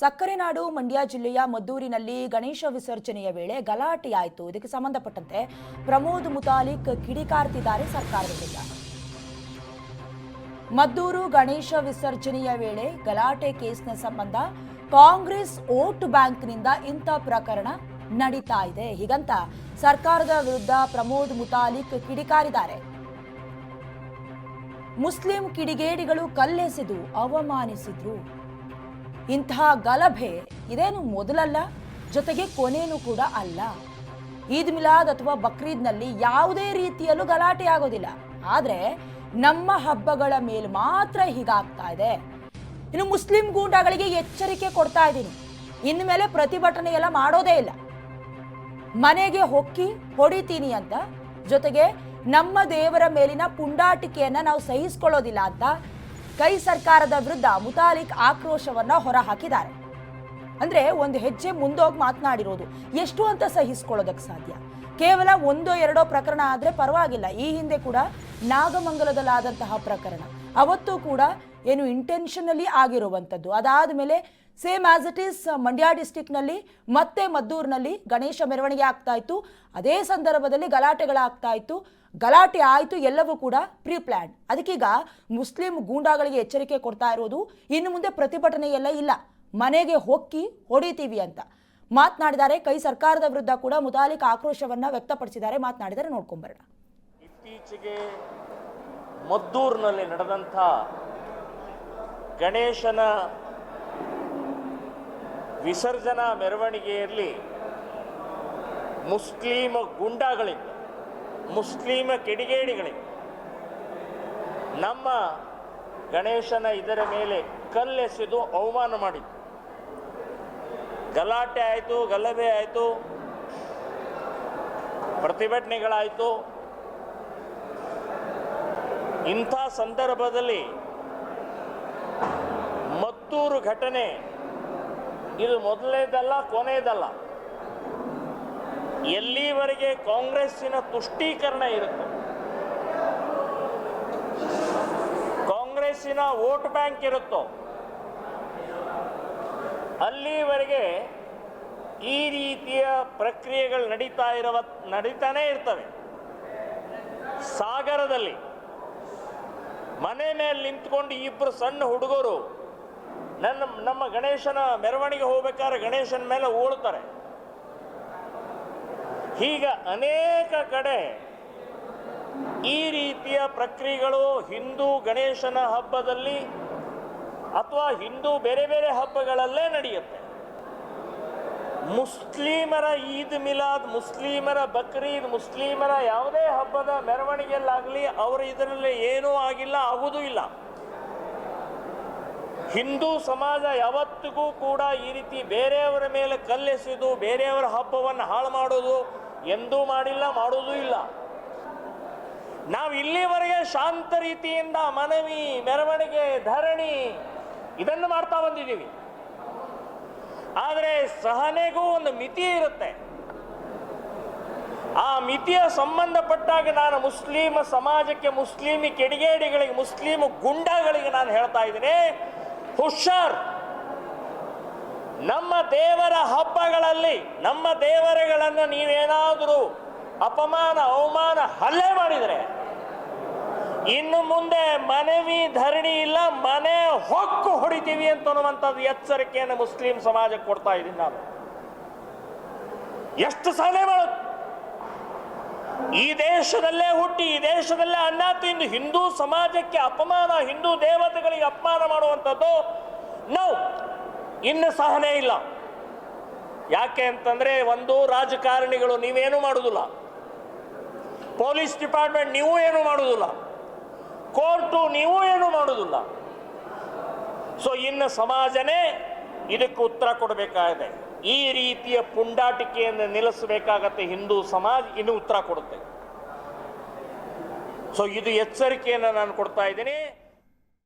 ಸಕ್ಕರೆ ನಾಡು ಮಂಡ್ಯ ಜಿಲ್ಲೆಯ ಮದ್ದೂರಿನಲ್ಲಿ ಗಣೇಶ ವಿಸರ್ಜನೆಯ ವೇಳೆ ಗಲಾಟೆಯಾಯಿತು. ಇದಕ್ಕೆ ಸಂಬಂಧಪಟ್ಟಂತೆ ಪ್ರಮೋದ್ ಮುತಾಲಿಕ್ ಕಿಡಿಕಾರ್ತಿದ್ದಾರೆ ಸರ್ಕಾರದ ವಿರುದ್ಧ. ಮದ್ದೂರು ಗಣೇಶ ವಿಸರ್ಜನೆಯ ವೇಳೆ ಗಲಾಟೆ ಕೇಸ್ನ ಸಂಬಂಧ ಕಾಂಗ್ರೆಸ್ ವೋಟ್ ಬ್ಯಾಂಕ್ನಿಂದ ಇಂಥ ಪ್ರಕರಣ ನಡೀತಾ ಇದೆ. ಹೀಗಂತ ಸರ್ಕಾರದ ವಿರುದ್ಧ ಪ್ರಮೋದ್ ಮುತಾಲಿಕ್ ಕಿಡಿಕಾರಿದ್ದಾರೆ. ಮುಸ್ಲಿಂ ಕಿಡಿಗೇಡಿಗಳು ಕಲ್ಲೆಸೆದು ಅವಮಾನಿಸಿದ್ರು. ಇಂತಹ ಗಲಭೆ ಇದೇನು ಮೊದಲಲ್ಲ, ಜೊತೆಗೆ ಕೊನೆಯೂ ಕೂಡ ಅಲ್ಲ. ಈದ್ ಮಿಲಾದ್ ಅಥವಾ ಬಕ್ರೀದ್ನಲ್ಲಿ ಯಾವುದೇ ರೀತಿಯಲ್ಲೂ ಗಲಾಟೆ ಆಗೋದಿಲ್ಲ. ಆದರೆ ನಮ್ಮ ಹಬ್ಬಗಳ ಮೇಲೆ ಮಾತ್ರ ಹೀಗಾಗ್ತಾ ಇದೆ. ಇನ್ನು ಮುಸ್ಲಿಂ ಗೂಂಡಾಗಳಿಗೆ ಎಚ್ಚರಿಕೆ ಕೊಡ್ತಾ ಇದ್ದೀನಿ, ಇನ್ಮೇಲೆ ಪ್ರತಿಭಟನೆ ಎಲ್ಲ ಮಾಡೋದೇ ಇಲ್ಲ, ಮನೆಗೆ ಹೊಕ್ಕಿ ಹೊಡಿತೀನಿ ಅಂತ, ಜೊತೆಗೆ ನಮ್ಮ ದೇವರ ಮೇಲಿನ ಪುಂಡಾಟಿಕೆಯನ್ನ ನಾವು ಸಹಿಸಿಕೊಳ್ಳೋದಿಲ್ಲ ಅಂತ ಕೈ ಸರ್ಕಾರದ ವಿರುದ್ಧ ಮುತಾಲಿಕ್ ಆಕ್ರೋಶವನ್ನ ಹೊರ ಹಾಕಿದ್ದಾರೆ. ಅಂದ್ರೆ ಒಂದು ಹೆಜ್ಜೆ ಮುಂದೋಗಿ ಮಾತನಾಡಿರೋದು. ಎಷ್ಟು ಅಂತ ಸಹಿಸಿಕೊಳ್ಳೋದಕ್ಕೆ ಸಾಧ್ಯ? ಕೇವಲ ಒಂದೋ ಎರಡೋ ಪ್ರಕರಣ ಆದ್ರೆ ಪರವಾಗಿಲ್ಲ. ಈ ಹಿಂದೆ ಕೂಡ ನಾಗಮಂಗಲದಲ್ಲಾದಂತಹ ಪ್ರಕರಣ ಅವತ್ತು ಕೂಡ ಏನು ಇಂಟೆನ್ಷನಲಿ ಆಗಿರುವಂಥದ್ದು. ಅದಾದ ಮೇಲೆ same as it is Mandya ಡಿಸ್ಟಿಕ್ನಲ್ಲಿ ಮತ್ತೆ ಮದ್ದೂರಿನಲ್ಲಿ ಗಣೇಶ ಮೆರವಣಿಗೆ ಆಗ್ತಾ ಇತ್ತು. ಅದೇ ಸಂದರ್ಭದಲ್ಲಿ ಗಲಾಟೆಗಳಾಗ್ತಾ ಇತ್ತು. ಗಲಾಟೆ ಆಯಿತು, ಎಲ್ಲವೂ ಕೂಡ ಪ್ರೀ ಪ್ಲ್ಯಾನ್. ಅದಕ್ಕೀಗ ಮುಸ್ಲಿಂ ಗೂಂಡಾಗಳಿಗೆ ಎಚ್ಚರಿಕೆ ಕೊಡ್ತಾ ಇರೋದು, ಇನ್ನು ಮುಂದೆ ಪ್ರತಿಭಟನೆ ಎಲ್ಲ ಇಲ್ಲ, ಮನೆಗೆ ಹೊಕ್ಕಿ ಹೊಡಿತೀವಿ ಅಂತ ಮಾತನಾಡಿದ್ದಾರೆ. ಕೈ ಸರ್ಕಾರದ ವಿರುದ್ಧ ಕೂಡ ಮುತಾಲಿಕ್ ಆಕ್ರೋಶವನ್ನ ವ್ಯಕ್ತಪಡಿಸಿದ್ದಾರೆ. ಮಾತನಾಡಿದರೆ ನೋಡ್ಕೊಂಬರೋಣ. ಇತ್ತೀಚೆಗೆ ಮದ್ದೂರಿನಲ್ಲಿ ನಡೆದಂಥ ಗಣೇಶನ ವಿಸರ್ಜನಾ ಮೆರವಣಿಗೆಯಲ್ಲಿ ಮುಸ್ಲಿಂ ಗೂಂಡಾಗಳಿಂದ, ಮುಸ್ಲಿಂ ಕಿಡಿಗೇಡಿಗಳಿಂದ ನಮ್ಮ ಗಣೇಶನ ಇದರ ಮೇಲೆ ಕಲ್ಲೆಸೆದು ಅವಮಾನ ಮಾಡಿದ್ದು. ಗಲಾಟೆ ಆಯಿತು, ಗಲಭೆ ಆಯಿತು, ಪ್ರತಿಭಟನೆಗಳಾಯಿತು. ಇಂಥ ಸಂದರ್ಭದಲ್ಲಿ ಮದ್ದೂರು ಘಟನೆ ಇದು ಮೊದಲನೇದಲ್ಲ, ಕೊನೆಯದಲ್ಲ. ಎಲ್ಲಿವರೆಗೆ ಕಾಂಗ್ರೆಸ್ಸಿನ ತುಷ್ಟೀಕರಣ ಇರುತ್ತೆ, ಕಾಂಗ್ರೆಸ್ಸಿನ ವೋಟ್ ಬ್ಯಾಂಕ್ ಇರುತ್ತೋ, ಅಲ್ಲಿವರೆಗೆ ಈ ರೀತಿಯ ಪ್ರಕ್ರಿಯೆಗಳು ನಡೀತಾನೇ ಇರ್ತವೆ. ಸಾಗರದಲ್ಲಿ ಮನೆ ಮೇಲೆ ನಿಂತ್ಕೊಂಡು ಇಬ್ಬರು ಸಣ್ಣ ಹುಡುಗರು ನಮ್ಮ ಗಣೇಶನ ಮೆರವಣಿಗೆ ಹೋಗ್ಬೇಕಾದ್ರೆ ಗಣೇಶನ ಮೇಲೆ ಓಡ್ತಾರೆ. ಹೀಗ ಅನೇಕ ಕಡೆ ಈ ರೀತಿಯ ಪ್ರಕ್ರಿಯೆಗಳು ಹಿಂದೂ ಗಣೇಶನ ಹಬ್ಬದಲ್ಲಿ ಅಥವಾ ಹಿಂದೂ ಬೇರೆ ಬೇರೆ ಹಬ್ಬಗಳಲ್ಲೇ ನಡೆಯುತ್ತೆ. ಮುಸ್ಲಿಮರ ಈದ್ ಮಿಲಾದ್, ಮುಸ್ಲಿಮರ ಬಕ್ರೀದ್, ಮುಸ್ಲಿಮರ ಯಾವುದೇ ಹಬ್ಬದ ಮೆರವಣಿಗೆಯಲ್ಲಾಗಲಿ ಅವರು ಇದರಲ್ಲಿ ಏನೂ ಆಗಿಲ್ಲ, ಆಗುವುದೂ ಇಲ್ಲ. ಹಿಂದೂ ಸಮಾಜ ಯಾವತ್ತಿಗೂ ಕೂಡ ಈ ರೀತಿ ಬೇರೆಯವರ ಮೇಲೆ ಕಲ್ಲೆಸೆದು ಬೇರೆಯವರ ಹಬ್ಬವನ್ನು ಹಾಳು ಮಾಡೋದು ಎಂದೂ ಮಾಡಿಲ್ಲ, ಮಾಡೋದೂ ಇಲ್ಲ. ನಾವು ಇಲ್ಲಿವರೆಗೆ ಶಾಂತ ರೀತಿಯಿಂದ ಮನವಿ, ಮೆರವಣಿಗೆ, ಧರಣಿ ಇದನ್ನು ಮಾಡ್ತಾ ಬಂದಿದ್ದೀವಿ. ಆದರೆ ಸಹನೆಗೂ ಒಂದು ಮಿತಿ ಇರುತ್ತೆ. ಆ ಮಿತಿಯ ಸಂಬಂಧಪಟ್ಟಾಗ ನಾನು ಮುಸ್ಲಿಂ ಸಮಾಜಕ್ಕೆ, ಮುಸ್ಲಿಂ ಕಿಡಿಗೇಡಿಗಳಿಗೆ, ಮುಸ್ಲಿಂ ಗುಂಡಾಗಳಿಗೆ ನಾನು ಹೇಳ್ತಾ ಇದ್ದೀನಿ, ಹುಷಾರ್. ನಮ್ಮ ದೇವರ ಹಬ್ಬಗಳಲ್ಲಿ ನಮ್ಮ ದೇವರುಗಳನ್ನು ನೀವೇನಾದರೂ ಅಪಮಾನ, ಅವಮಾನ, ಹಲ್ಲೆ ಮಾಡಿದರೆ ಇನ್ನು ಮುಂದೆ ಮನವಿ, ಧರಣಿ ಇಲ್ಲ, ಮನೆ ಹೊಕ್ಕು ಹೊಡಿತೀವಿ ಅಂತನ್ನುವಂಥದ್ದು ಎಚ್ಚರಿಕೆಯನ್ನು ಮುಸ್ಲಿಂ ಸಮಾಜಕ್ಕೆ ಕೊಡ್ತಾ ಇದ್ದೀನಿ ನಾನು. ಎಷ್ಟು ಸಹನೆ ಮಾಡೋದು? ಈ ದೇಶದಲ್ಲೇ ಹುಟ್ಟಿ ಈ ದೇಶದಲ್ಲೇ ಅನ್ನ ತಿಂದು ಹಿಂದೂ ಸಮಾಜಕ್ಕೆ ಅಪಮಾನ, ಹಿಂದೂ ದೇವತೆಗಳಿಗೆ ಅಪಮಾನ ಮಾಡುವಂಥದ್ದು ನಾವು ಇನ್ನು ಸಹನೆ ಇಲ್ಲ. ಯಾಕೆ ಅಂತಂದ್ರೆ, ಒಂದು ರಾಜಕಾರಣಿಗಳು ನೀವೇನು ಮಾಡುವುದಿಲ್ಲ, ಪೊಲೀಸ್ ಡಿಪಾರ್ಟ್ಮೆಂಟ್ ನೀವು ಏನು ಮಾಡುವುದಿಲ್ಲ, ಕೋರ್ಟು ನೀವು ಏನು ಮಾಡುವುದಿಲ್ಲ. ಸೊ ಇನ್ನು ಸಮಾಜನೇ ಇದಕ್ಕೆ ಉತ್ತರ ಕೊಡಬೇಕಾಗಿದೆ. ಈ ರೀತಿಯ ಪುಂಡಾಟಿಕೆಯನ್ನು ನಿಲ್ಲಿಸಬೇಕಾಗತ್ತೆ. ಹಿಂದೂ ಸಮಾಜ ಇನ್ನು ಉತ್ತರ ಕೊಡುತ್ತೆ. ಸೊ ಇದು ಎಚ್ಚರಿಕೆಯನ್ನು ನಾನು ಕೊಡ್ತಾ ಇದ್ದೀನಿ.